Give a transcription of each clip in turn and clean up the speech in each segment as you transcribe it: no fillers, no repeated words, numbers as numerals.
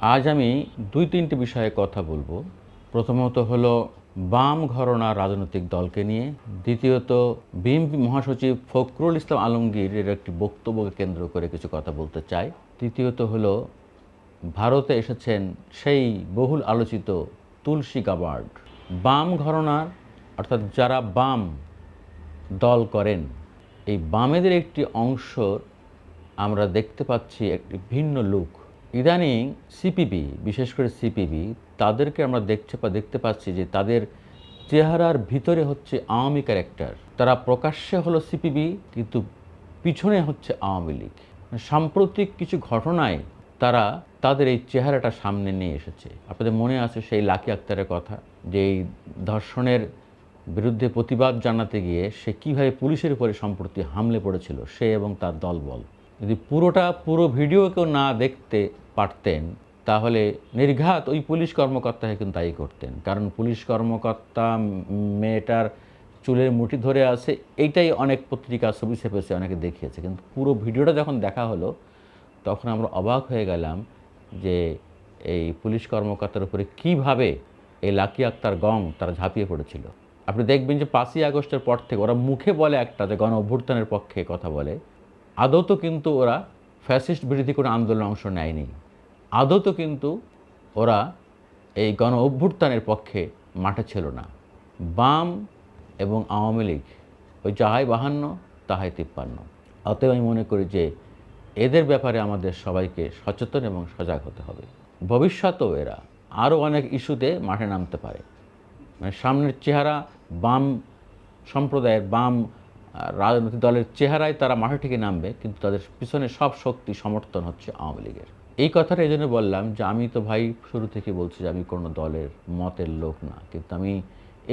আজ আমি দুই তিনটি বিষয়ে কথা বলবো। প্রথমত হলো বাম ঘরানা রাজনৈতিক দলকে নিয়ে, দ্বিতীয়ত বিএনপি মহাসচিব ফখরুল ইসলাম আলমগীরের একটি বক্তব্যকে কেন্দ্র করে কিছু কথা বলতে চাই। তৃতীয়ত হলো ভারতে এসেছেন সেই বহুল আলোচিত তুলসী গাবার্ড। বাম ঘরানার অর্থাৎ যারা বাম দল করেন, এই বামেদের একটি অংশ আমরা দেখতে পাচ্ছি একটি ভিন্ন লুক। ইদানিং সিপিবি, বিশেষ করে সিপিবি, তাদেরকে আমরা দেখতে পাচ্ছি যে তাদের চেহারার ভিতরে হচ্ছে আওয়ামী ক্যারেক্টার। তারা প্রকাশ্যে হলো সিপিবি, কিন্তু পিছনে হচ্ছে আওয়ামী লীগ। সাম্প্রতিক কিছু ঘটনায় তারা তাদের এই চেহারাটা সামনে নিয়ে এসেছে। আপনাদের মনে আছে সেই লাকি আক্তারের কথা, যে এই ধর্ষণের বিরুদ্ধে প্রতিবাদ জানাতে গিয়ে সে কীভাবে পুলিশের উপরে সম্প্রতি হামলে পড়েছিল, সে এবং তার দলবল। যদি পুরো ভিডিও কেউ না দেখতে পারতেন, তাহলে নির্ঘাত ওই পুলিশ কর্মকর্তাকে কিন্তু দায়ী করতেন। কারণ পুলিশ কর্মকর্তা মেয়েটার চুলের মুঠি ধরে আছে, এইটাই অনেক পত্রিকা ছবি ছেপেছে, অনেকে দেখিয়েছে। কিন্তু পুরো ভিডিওটা যখন দেখা হলো, তখন আমরা অবাক হয়ে গেলাম যে এই পুলিশ কর্মকর্তার উপরে কীভাবে এই লাকি আক্তার গং তারা ঝাঁপিয়ে পড়েছিল। আপনি দেখবেন যে 5ই আগস্টের পর থেকে ওরা মুখে বলে একটা, যে গণ অভ্যুত্থানের পক্ষে কথা বলে, আদৌ কিন্তু ওরা ফ্যাসিস্ট বিরোধী কোনো আন্দোলনে অংশ নেয়নি। আদৌ কিন্তু ওরা এই গণ অভ্যুত্থানের পক্ষে মাঠে ছিল না। বাম এবং আওয়ামী লীগ ওই যাহাই 52 তাহাই 53। অতএব আমি মনে করি যে এদের ব্যাপারে আমাদের সবাইকে সচেতন এবং সজাগ হতে হবে। ভবিষ্যতেও এরা আরও অনেক ইস্যুতে মাঠে নামতে পারে। মানে সামনের চেহারা বাম সম্প্রদায়ের, বাম রাজনৈতিক দলের চেহারায় তারা মাঠে থেকে নামবে, কিন্তু তাদের পিছনে সব শক্তি সমর্থন হচ্ছে আওয়ামী লীগের। এই কথাটা এই জন্য বললাম যে আমি তো ভাই শুরু থেকে বলছি যে আমি কোনো দলের মতের লোক না, কিন্তু আমি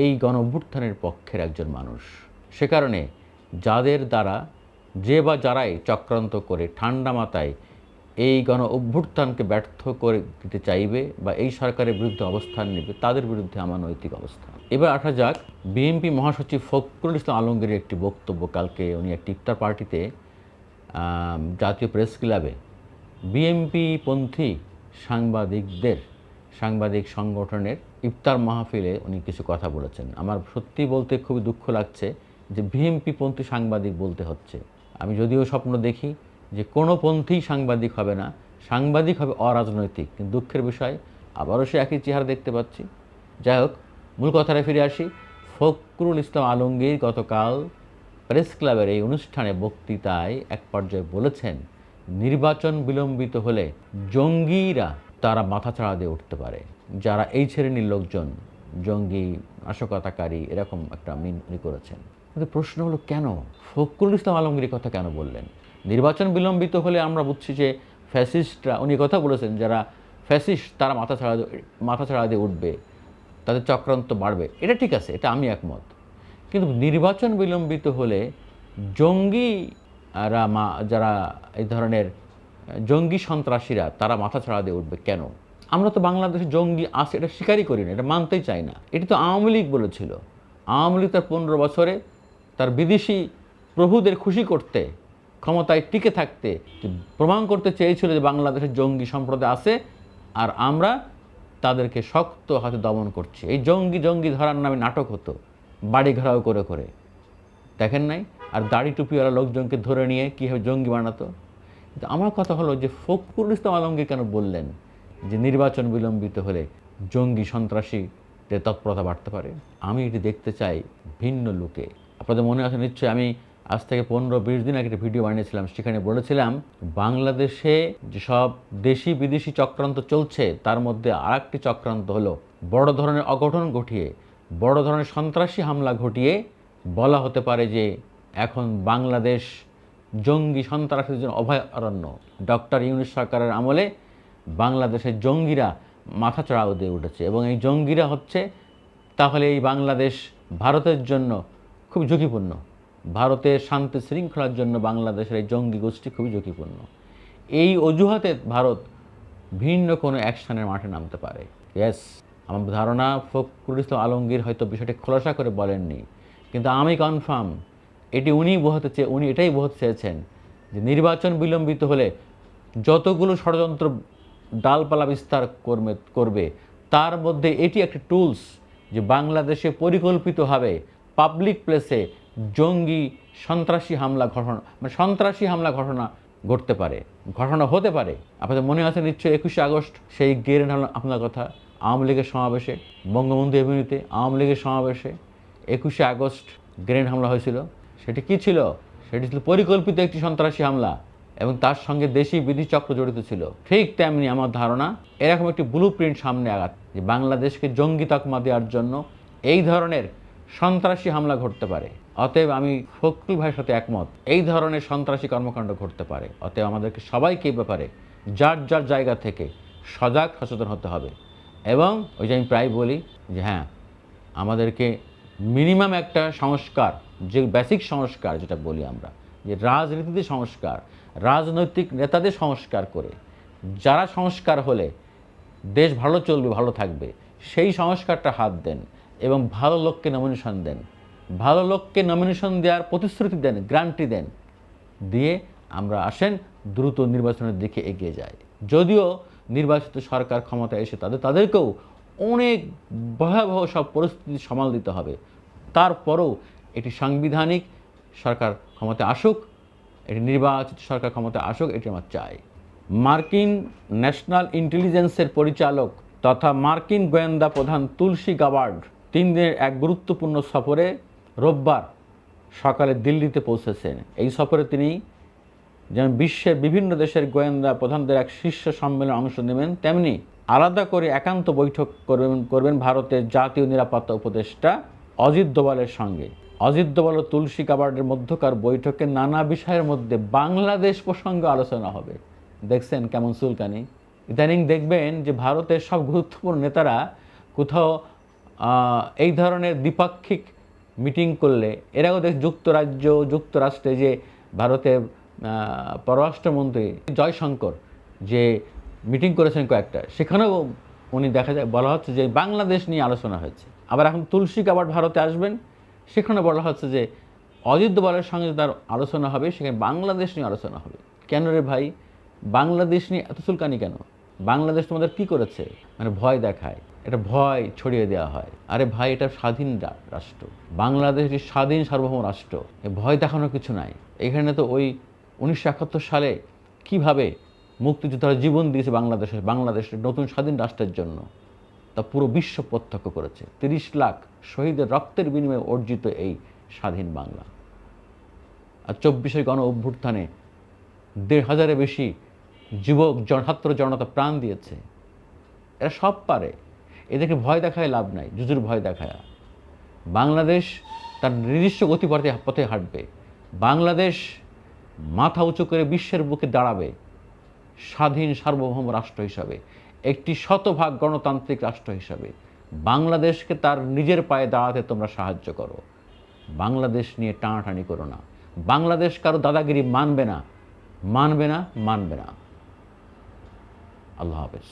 এই গণ অভ্যুত্থানের পক্ষের একজন মানুষ। সে কারণে যাদের দ্বারা যে বা যারাই চক্রান্ত করে ঠান্ডা মাথায় এই গণ অভ্যুত্থানকে ব্যর্থ করে দিতে চাইবে বা এই সরকারের বিরুদ্ধে অবস্থান নেবে, তাদের বিরুদ্ধে আমার নৈতিক অবস্থান। এবার আসা যাক বিএনপি মহাসচিব ফখরুল ইসলাম আলমগীরের একটি বক্তব্য। কালকে উনি একটি ইফতার পার্টিতে জাতীয় প্রেস ক্লাবে বিএনপিপন্থী সাংবাদিক সংগঠনের ইফতার মাহফিলে উনি কিছু কথা বলেছেন। আমার সত্যি বলতে খুবই দুঃখ লাগছে যে বিএনপিপন্থী সাংবাদিক বলতে হচ্ছে। আমি যদিও স্বপ্ন দেখি যে কোনো পন্থী সাংবাদিক হবে না, সাংবাদিক হবে অরাজনৈতিক, কিন্তু দুঃখের বিষয় আবারও সে একই চেহারা দেখতে পাচ্ছি। যাই হোক, মূল কথাটা ফিরে আসি। ফখরুল ইসলাম আলমগীর গতকাল প্রেস ক্লাবের এই অনুষ্ঠানে বক্তৃতায় এক পর্যায়ে বলেছেন, নির্বাচন বিলম্বিত হলে জঙ্গিরা তারা মাথাচাড়া দিয়ে উঠতে পারে। যারা এই শ্রেণীর লোকজন, জঙ্গি, নাশকতাকারী, এরকম একটা উনি করেছেন। কিন্তু প্রশ্ন হলো, কেন ফখরুল ইসলাম আলমগীর কথা কেন বললেন? নির্বাচন বিলম্বিত হলে আমরা বুঝছি যে ফ্যাসিস্টরা, উনি কথা বলেছেন, যারা ফ্যাসিস্ট তারা মাথাচাড়া দিয়ে উঠবে, তাদের চক্রান্ত বাড়বে। এটা ঠিক আছে, এটা আমি একমত। কিন্তু নির্বাচন বিলম্বিত হলে জঙ্গিরা, যারা এই ধরনের জঙ্গি সন্ত্রাসীরা, তারা মাথাচাড়া দিয়ে উঠবে কেন? আমরা তো বাংলাদেশে জঙ্গি আছে এটা স্বীকারই করি না, এটা মানতেই চাই না। এটি তো আওয়ামী লীগ বলেছিল। আওয়ামী লীগ তার 15 বছরে তার বিদেশি প্রভুদের খুশি করতে, ক্ষমতায় টিকে থাকতে প্রমাণ করতে চেয়েছিল যে বাংলাদেশের জঙ্গি সম্প্রদায় আছে, আর আমরা তাদেরকে শক্ত হাতে দমন করছি। এই জঙ্গি ধরার নামে নাটক হতো, বাড়ি ঘেরাও করে করে, দেখেন নাই? আর দাড়ি টুপিওয়ালা লোকজনকে ধরে নিয়ে কীভাবে জঙ্গি বানাতো। কিন্তু আমার কথা হলো যে ফখরুল ইসলাম আলমগীর কেন বললেন যে নির্বাচন বিলম্বিত হলে জঙ্গি সন্ত্রাসীদের তৎপরতা বাড়তে পারে? আমি এটি দেখতে চাই ভিন্ন লুকে। আপনাদের মনে আছে নিশ্চয়ই, আমি আজ থেকে 15-20 দিন আগে একটা ভিডিও বানিয়েছিলাম, সেখানে বলেছিলাম বাংলাদেশে যেসব দেশি বিদেশি চক্রান্ত চলছে, তার মধ্যে আরেকটি চক্রান্ত হলো বড় ধরনের অঘটন ঘটিয়ে, বড় ধরনের সন্ত্রাসী হামলা ঘটিয়ে বলা হতে পারে যে এখন বাংলাদেশ জঙ্গি সন্ত্রাসীদের জন্য অভয়ারণ্য। ডক্টর ইউনূস সরকারের আমলে বাংলাদেশের জঙ্গিরা মাথাচাড়া দিয়ে উঠেছে, এবং এই জঙ্গিরা হচ্ছে তাহলে এই বাংলাদেশ ভারতের জন্য খুব ঝুঁকিপূর্ণ। ভারতের শান্তি শৃঙ্খলার জন্য বাংলাদেশের এই জঙ্গি গোষ্ঠী খুবই ঝুঁকিপূর্ণ। এই অজুহাতে ভারত ভিন্ন কোনো অ্যাকশনের মাঠে নামতে পারে। ইয়েস, আমার ধারণা ফখরুল ইসলাম আলমগীর হয়তো বিষয়টি খোলাসা করে বলেননি, কিন্তু আমি কনফার্ম উনি এটাই বোঝাতে চেয়েছেন যে নির্বাচন বিলম্বিত হলে যতগুলো ষড়যন্ত্র ডালপালা বিস্তার করবে, তার মধ্যে এটি একটি টুলস যে বাংলাদেশে পরিকল্পিতভাবে পাবলিক প্লেসে জঙ্গি সন্ত্রাসী হামলা ঘটনা, মানে সন্ত্রাসী হামলা ঘটনা ঘটতে পারে, ঘটনা হতে পারে। আপনাদের মনে আছে নিশ্চয়ই 21শে আগস্ট সেই গ্রেনেড হামলা, আপনার কথা, আওয়ামী লীগের সমাবেশে, বঙ্গবন্ধু এভিনিউতে আওয়ামী লীগের সমাবেশে 21শে আগস্ট গ্রেনেড হামলা হয়েছিল। সেটি কি ছিল? সেটি ছিল পরিকল্পিত একটি সন্ত্রাসী হামলা এবং তার সঙ্গে দেশি বিদেশি চক্র জড়িত ছিল। ঠিক তেমনি আমার ধারণা এরকম একটি ব্লু প্রিন্ট সামনে আগাত যে বাংলাদেশকে জঙ্গি তকমা দেওয়ার জন্য এই ধরনের সন্ত্রাসী হামলা ঘটতে পারে। অতএব আমি ফখরুল ভাইয়ের সাথে একমত, এই ধরনের সন্ত্রাসী কর্মকাণ্ড ঘটতে পারে। অতএব আমাদেরকে সবাইকে এই ব্যাপারে যার যার জায়গা থেকে সজাগ সচেতন হতে হবে। এবং ওই যে আমি প্রায় বলি যে হ্যাঁ, আমাদেরকে মিনিমাম একটা সংস্কার, যে বেসিক সংস্কার যেটা বলি আমরা, যে রাজনীতিতে সংস্কার, রাজনৈতিক নেতাদের সংস্কার করে যারা সংস্কার হলে দেশ ভালো চলবে, ভালো থাকবে, সেই সংস্কারটা হাত দেন এবং ভালো লোককে নমিনেশন দেন, ভালো লোককে নমিনেশন দেওয়ার প্রতিশ্রুতি দেন, গ্যারান্টি দেন, দিয়ে আমরা আসেন দ্রুত নির্বাচনের দিকে এগিয়ে যায়। যদিও নির্বাচিত সরকার ক্ষমতায় এসে তাদেরকেও অনেক ভয়াবহ সব পরিস্থিতি সামাল দিতে হবে, তারপরেও এটি সাংবিধানিক সরকার ক্ষমতায় আসুক, এটি নির্বাচিত সরকার ক্ষমতায় আসুক, এটি আমার চাই। মার্কিন ন্যাশনাল ইন্টেলিজেন্সের পরিচালক তথা মার্কিন গোয়েন্দা প্রধান তুলসী গাবার্ড 3 দিনের এক গুরুত্বপূর্ণ সফরে রোববার সকালে দিল্লিতে পৌঁছেছেন। এই সফরে তিনি যেমন বিশ্বের বিভিন্ন দেশের গোয়েন্দা প্রধানদের এক শীর্ষ সম্মেলনে অংশ নেবেন, তেমনি আলাদা করে একান্ত বৈঠক করবেন ভারতের জাতীয় নিরাপত্তা উপদেষ্টা অজিত দোভালের সঙ্গে। অজিত দোভাল ও তুলসী গাবার্ডের মধ্যকার বৈঠকে নানা বিষয়ের মধ্যে বাংলাদেশ প্রসঙ্গে আলোচনা হবে। দেখছেন কেমন চুলকানি? ইদানিং দেখবেন যে ভারতের সব গুরুত্বপূর্ণ নেতারা কোথাও এই ধরনের দ্বিপাক্ষিক মিটিং করলে, এরাও যুক্তরাষ্ট্রে যে ভারতের পররাষ্ট্রমন্ত্রী জয়শঙ্কর যে মিটিং করেছেন কয়েকটা, সেখানেও উনি দেখা যায় বলা হচ্ছে যে বাংলাদেশ নিয়ে আলোচনা হয়েছে। আবার এখন তুলসী গাবার্ড ভারতে আসবেন, সেখানে বলা হচ্ছে যে অজিত দোভালের সঙ্গে তার আলোচনা হবে, সেখানে বাংলাদেশ নিয়ে আলোচনা হবে। কেন রে ভাই, বাংলাদেশ নিয়ে এত চুলকানি কেন? বাংলাদেশ তোমাদের কি করেছে? মানে ভয় দেখায়, এটা ভয় ছড়িয়ে দেওয়া হয়। আরে ভাই, এটা স্বাধীন রাষ্ট্র, বাংলাদেশ একটি স্বাধীন সার্বভৌম রাষ্ট্র, ভয় দেখানোর কিছু নাই। এখানে তো ওই 1971 সালে কিভাবে মুক্তিযোদ্ধারা জীবন দিয়েছে বাংলাদেশের নতুন স্বাধীন রাষ্ট্রের জন্য, তা পুরো বিশ্ব প্রত্যক্ষ করেছে। 30 লাখ শহীদের রক্তের বিনিময়ে অর্জিত এই স্বাধীন বাংলা। আর 24শে গণ অভ্যুত্থানে 1,500-এর বেশি যুবক ছাত্র জনতা প্রাণ দিয়েছে। এরা সব পারে, এদেরকে ভয় দেখায় লাভ নাই, জুজুর ভয় দেখায়। বাংলাদেশ তার নির্দিষ্ট গতিপথে হাঁটবে। বাংলাদেশ মাথা উঁচু করে বিশ্বের বুকে দাঁড়াবে স্বাধীন সার্বভৌম রাষ্ট্র হিসাবে, একটি শতভাগ গণতান্ত্রিক রাষ্ট্র হিসাবে। বাংলাদেশকে তার নিজের পায়ে দাঁড়াতে তোমরা সাহায্য করো, বাংলাদেশ নিয়ে টানাটানি করো না। বাংলাদেশ কারো দাদাগিরি মানবে না, মানবে না, মানবে না। আল্লাহ হাফেজ।